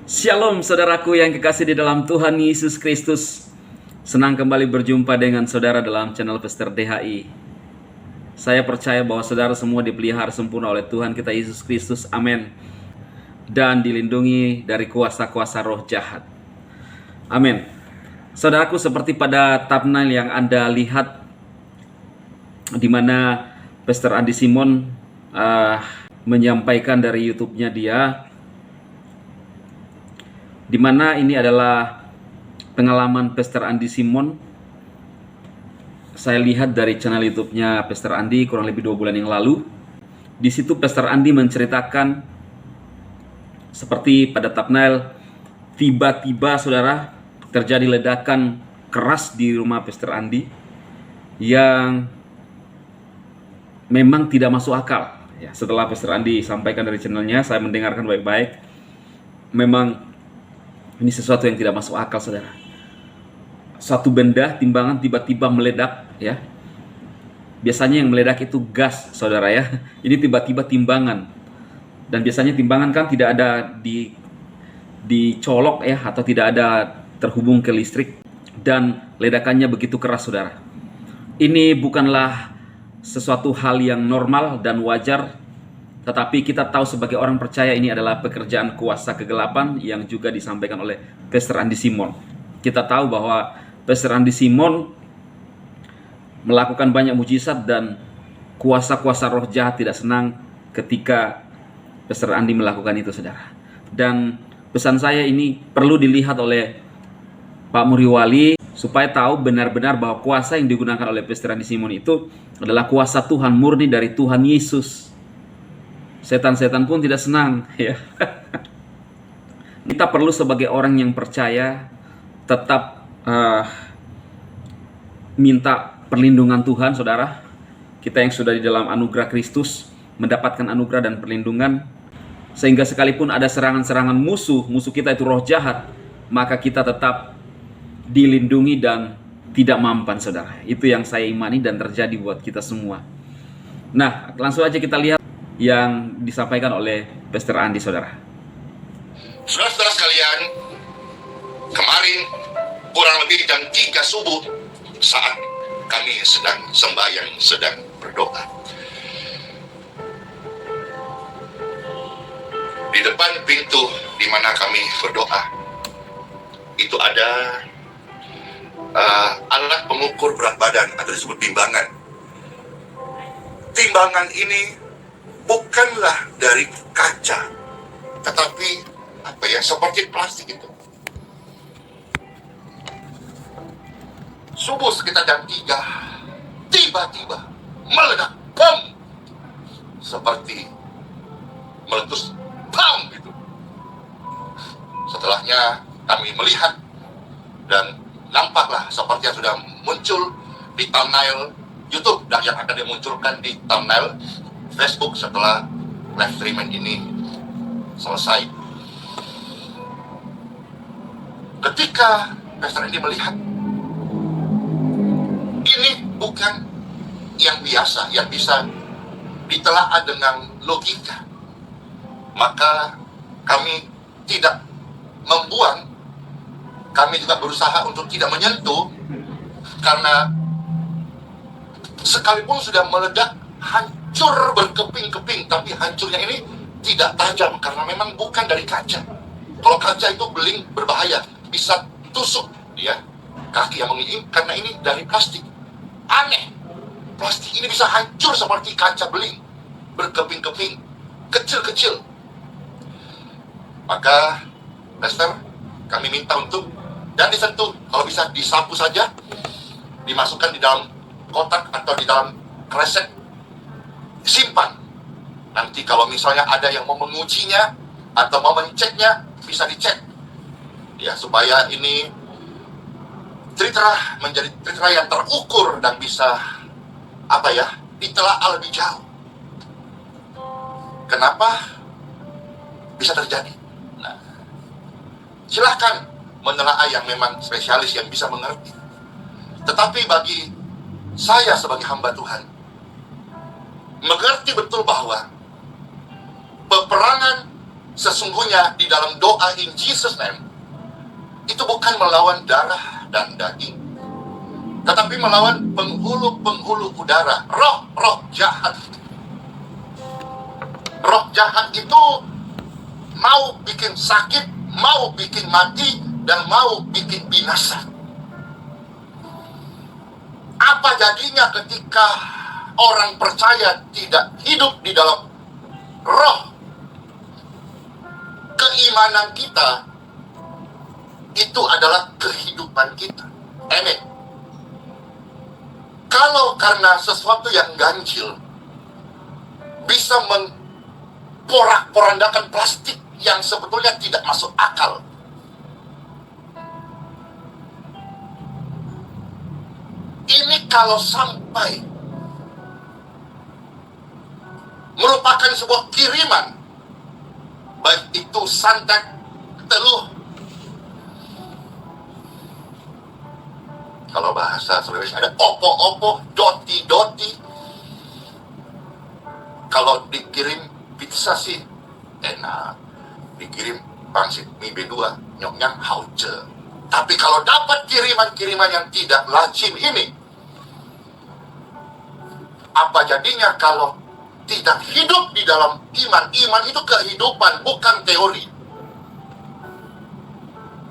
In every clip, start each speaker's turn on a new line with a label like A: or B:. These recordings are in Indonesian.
A: Shalom saudaraku yang kekasih di dalam Tuhan Yesus Kristus. Senang kembali berjumpa dengan saudara dalam channel Pastor DHI. Saya percaya bahwa saudara semua dipelihara sempurna oleh Tuhan kita Yesus Kristus. Amin. Dan dilindungi dari kuasa-kuasa roh jahat. Amin. Saudaraku, seperti pada thumbnail yang Anda lihat, di mana Pastor Andi Simon menyampaikan dari YouTube-nya dia, di mana ini adalah pengalaman Pastor Andi Simon. Saya lihat dari channel YouTube-nya Pastor Andi kurang lebih 2 bulan yang lalu. Di situ Pastor Andi menceritakan seperti pada thumbnail, tiba-tiba saudara terjadi ledakan keras di rumah Pastor Andi yang memang tidak masuk akal. Ya, setelah Pastor Andi sampaikan dari channelnya, saya mendengarkan baik-baik. Memang ini sesuatu yang tidak masuk akal, saudara. Satu benda, timbangan tiba-tiba meledak, ya. Biasanya yang meledak itu gas, saudara ya. Ini tiba-tiba timbangan. Dan biasanya timbangan kan tidak ada dicolok ya, atau tidak ada terhubung ke listrik. Dan ledakannya begitu keras, saudara. Ini bukanlah sesuatu hal yang normal dan wajar. Tetapi kita tahu sebagai orang percaya ini adalah pekerjaan kuasa kegelapan yang juga disampaikan oleh Pastor Andi Simon. Kita tahu bahwa Pastor Andi Simon melakukan banyak mujizat dan kuasa-kuasa roh jahat tidak senang ketika Pastor Andi melakukan itu, saudara. Dan pesan saya ini perlu dilihat oleh Pak Muriwali supaya tahu benar-benar bahwa kuasa yang digunakan oleh Pastor Andi Simon itu adalah kuasa Tuhan murni dari Tuhan Yesus. Setan-setan pun tidak senang, ya. Kita perlu sebagai orang yang percaya tetap minta perlindungan Tuhan, saudara. Kita yang sudah di dalam anugerah Kristus mendapatkan anugerah dan perlindungan, sehingga sekalipun ada serangan-serangan musuh kita itu roh jahat, maka kita tetap dilindungi dan tidak mampan, saudara. Itu yang saya imani dan terjadi buat kita semua. Nah, langsung aja kita lihat yang disampaikan oleh Pastor Andi, saudara.
B: Saudara-saudara sekalian, kemarin kurang lebih jam 3 subuh saat kami sedang sembahyang, sedang berdoa, di depan pintu di mana kami berdoa itu ada alat pengukur berat badan atau disebut timbangan. Timbangan ini bukanlah dari kaca, tetapi seperti plastik itu. Subuh sekitar jam 3, tiba-tiba meledak, bom, seperti meletus, bom gitu. Setelahnya kami melihat dan nampaklah seperti yang sudah muncul di thumbnail YouTube dan yang akan dimunculkan di thumbnail Facebook setelah live streaming ini selesai. Ketika Pastor Andi melihat ini bukan yang biasa, yang bisa ditelaah dengan logika, maka kami tidak membuang, kami juga berusaha untuk tidak menyentuh, karena sekalipun sudah meledak, hancur berkeping-keping, tapi hancurnya ini tidak tajam karena memang bukan dari kaca. Kalau kaca itu beling berbahaya, bisa tusuk ya kaki yang mengirim, karena ini dari plastik. Aneh, plastik ini bisa hancur seperti kaca beling, berkeping-keping, kecil-kecil. Maka Pastor, kami minta untuk dan disentuh, kalau bisa disapu saja, dimasukkan di dalam kotak atau di dalam kresek, simpan. Nanti kalau misalnya ada yang mau mengujinya atau mau menceknya, bisa dicek ya, supaya ini tritra menjadi tritra yang terukur dan bisa ditelaah lebih jauh. Kenapa bisa terjadi? Nah, silahkan menelaah yang memang spesialis yang bisa mengerti. Tetapi bagi saya sebagai hamba Tuhan, mengerti betul bahwa peperangan sesungguhnya di dalam doa in Jesus name itu bukan melawan darah dan daging, tetapi melawan penghulu-penghulu udara, roh-roh jahat. Roh jahat itu mau bikin sakit, mau bikin mati, dan mau bikin binasa. Apa jadinya ketika orang percaya tidak hidup di dalam roh keimanan kita? Itu adalah kehidupan kita. Amin. Kalau karena sesuatu yang ganjil bisa memporak-porandakan plastik yang sebetulnya tidak masuk akal, ini kalau sampai merupakan sebuah kiriman, baik itu santet, teluh, kalau bahasa Sulawesi ada opo-opo, doti-doti. Kalau dikirim pizza sih enak, dikirim pangsit mie B2 nyok-nyang hauce. Tapi kalau dapat kiriman-kiriman yang tidak lazim ini, apa jadinya kalau tidak hidup di dalam iman? Iman itu kehidupan, bukan teori.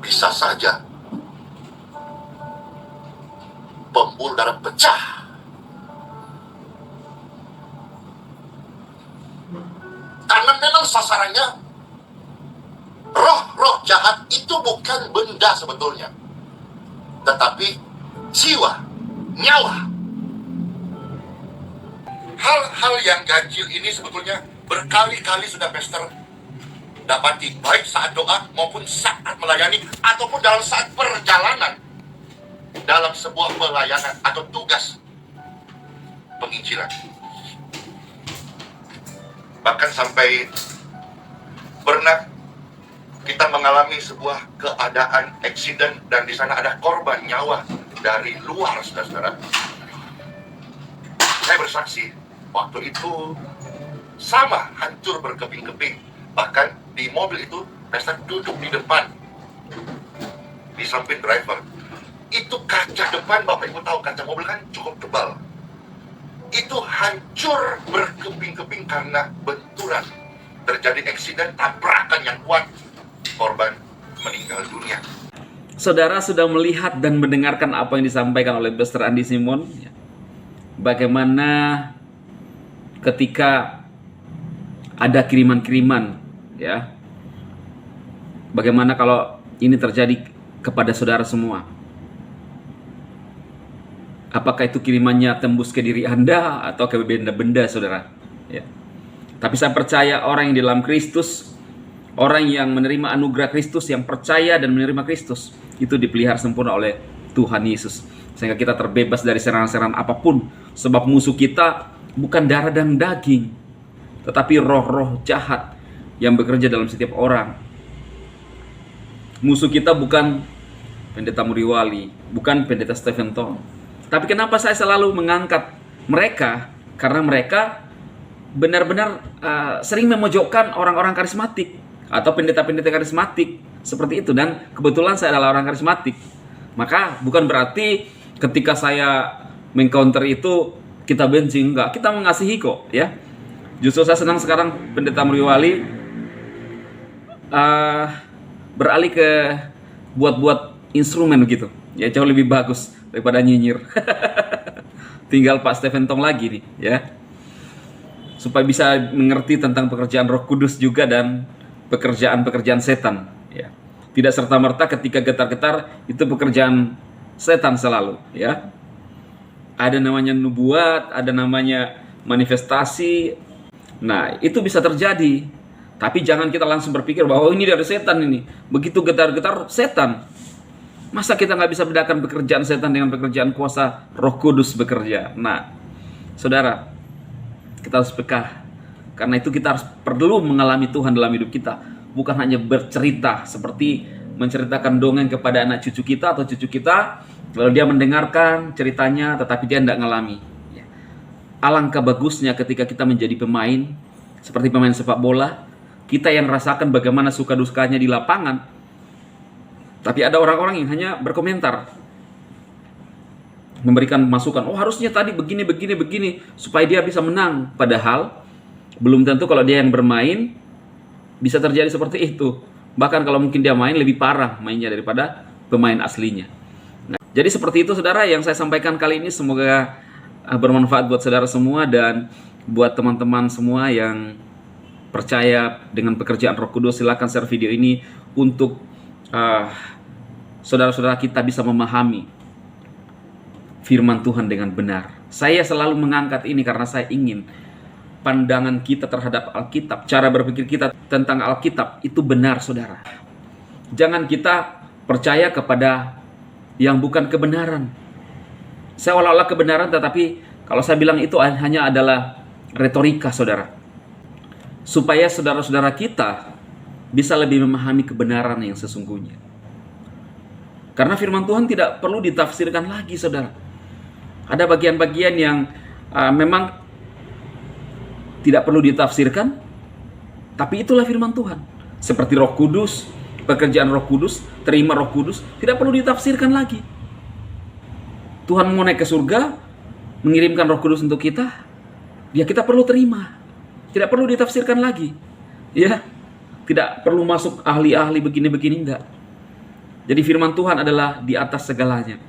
B: Bisa saja pembuluh darah pecah. Karena memang sasarannya roh-roh jahat itu bukan benda sebetulnya, tetapi jiwa, nyawa. Hal-hal yang ganjil ini sebetulnya berkali-kali sudah Pastor dapati, baik saat doa maupun saat melayani, ataupun dalam saat perjalanan dalam sebuah pelayanan atau tugas penginjilan. Bahkan sampai pernah kita mengalami sebuah keadaan eksiden dan di sana ada korban nyawa dari luar, saudara-saudara. Saya bersaksi, waktu itu sama hancur berkeping-keping. Bahkan di mobil itu, Pastor duduk di depan, di samping driver. Itu kaca depan, Bapak Ibu tahu kaca mobil kan cukup tebal. Itu hancur berkeping-keping karena benturan. Terjadi eksiden, tabrakan yang kuat. Korban meninggal dunia.
A: Saudara sudah melihat dan mendengarkan apa yang disampaikan oleh Pastor Andi Simon. Bagaimana ketika ada kiriman-kiriman, ya. Bagaimana kalau ini terjadi kepada saudara semua? Apakah itu kirimannya tembus ke diri Anda atau ke benda-benda, saudara? Ya. Tapi saya percaya orang yang di dalam Kristus, orang yang menerima anugerah Kristus, yang percaya dan menerima Kristus, itu dipelihara sempurna oleh Tuhan Yesus. Sehingga kita terbebas dari serangan-serangan apapun. Sebab musuh kita bukan darah dan daging, tetapi roh-roh jahat yang bekerja dalam setiap orang. Musuh kita bukan Pendeta Muriwali, bukan Pendeta Stephen Tong. Tapi kenapa saya selalu mengangkat mereka? Karena mereka benar-benar sering memojokkan orang-orang karismatik atau pendeta-pendeta karismatik seperti itu, dan kebetulan saya adalah orang karismatik. Maka bukan berarti ketika saya mengcounter itu kita benci, enggak, kita mengasihi kok, ya. Justru saya senang sekarang Pendeta Muriwali beralih ke buat instrumen begitu, ya, jauh lebih bagus daripada nyinyir. Tinggal Pak Stephen Tong lagi nih, ya, supaya bisa mengerti tentang pekerjaan Roh Kudus juga dan pekerjaan-pekerjaan setan, ya. Tidak serta-merta ketika getar-getar itu pekerjaan setan selalu, ya. Ada namanya nubuat, ada namanya manifestasi. Nah, itu bisa terjadi. Tapi jangan kita langsung berpikir bahwa ini dari setan ini. Begitu getar-getar setan. Masa kita nggak bisa bedakan pekerjaan setan dengan pekerjaan kuasa Roh Kudus bekerja? Nah, saudara, kita harus peka. Karena itu kita harus perlu mengalami Tuhan dalam hidup kita. Bukan hanya bercerita seperti menceritakan dongeng kepada anak cucu kita atau cucu kita, lalu dia mendengarkan ceritanya tetapi dia tidak ngalami. Alangkah bagusnya ketika kita menjadi pemain, seperti pemain sepak bola, Kita yang rasakan bagaimana suka dukanya di lapangan. Tapi ada orang-orang yang hanya berkomentar, memberikan masukan, oh harusnya tadi begini, supaya dia bisa menang. Padahal belum tentu kalau dia yang bermain bisa terjadi seperti itu. Bahkan kalau mungkin dia main lebih parah mainnya daripada pemain aslinya. Nah, jadi seperti itu saudara yang saya sampaikan kali ini. Semoga bermanfaat buat saudara semua dan buat teman-teman semua yang percaya dengan pekerjaan Roh Kudus. Silakan share video ini untuk saudara-saudara kita bisa memahami firman Tuhan dengan benar. Saya selalu mengangkat ini karena saya ingin pandangan kita terhadap Alkitab, cara berpikir kita tentang Alkitab itu benar, saudara. Jangan kita percaya kepada yang bukan kebenaran. Seolah-olah kebenaran, tetapi kalau saya bilang itu hanya adalah retorika, saudara. Supaya saudara-saudara kita bisa lebih memahami kebenaran yang sesungguhnya. Karena firman Tuhan tidak perlu ditafsirkan lagi, saudara. Ada bagian-bagian yang memang tidak perlu ditafsirkan, tapi itulah firman Tuhan. Seperti Roh Kudus, pekerjaan Roh Kudus, terima Roh Kudus, tidak perlu ditafsirkan lagi. Tuhan mau naik ke surga, mengirimkan Roh Kudus untuk kita, ya kita perlu terima. Tidak perlu ditafsirkan lagi. Ya, tidak perlu masuk ahli-ahli begini-begini, enggak. Jadi firman Tuhan adalah di atas segalanya.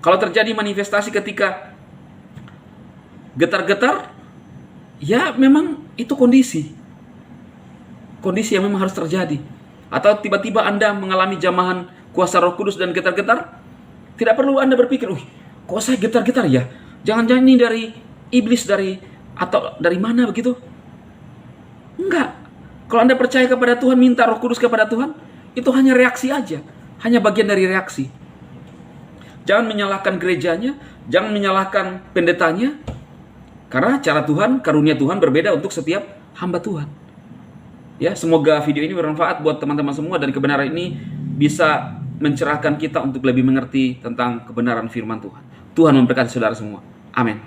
A: Kalau terjadi manifestasi ketika getar-getar, ya memang itu kondisi yang memang harus terjadi. Atau tiba-tiba Anda mengalami jamahan kuasa Roh Kudus dan getar-getar, tidak perlu Anda berpikir, kok saya getar-getar ya? Jangan-jangan ini dari iblis, atau dari mana begitu? Enggak. Kalau Anda percaya kepada Tuhan, minta Roh Kudus kepada Tuhan, itu hanya reaksi aja, hanya bagian dari reaksi. Jangan menyalahkan gerejanya, jangan menyalahkan pendetanya, karena cara Tuhan, karunia Tuhan berbeda untuk setiap hamba Tuhan. Ya, semoga video ini bermanfaat buat teman-teman semua dan kebenaran ini bisa mencerahkan kita untuk lebih mengerti tentang kebenaran firman Tuhan. Tuhan memberkati saudara semua. Amin.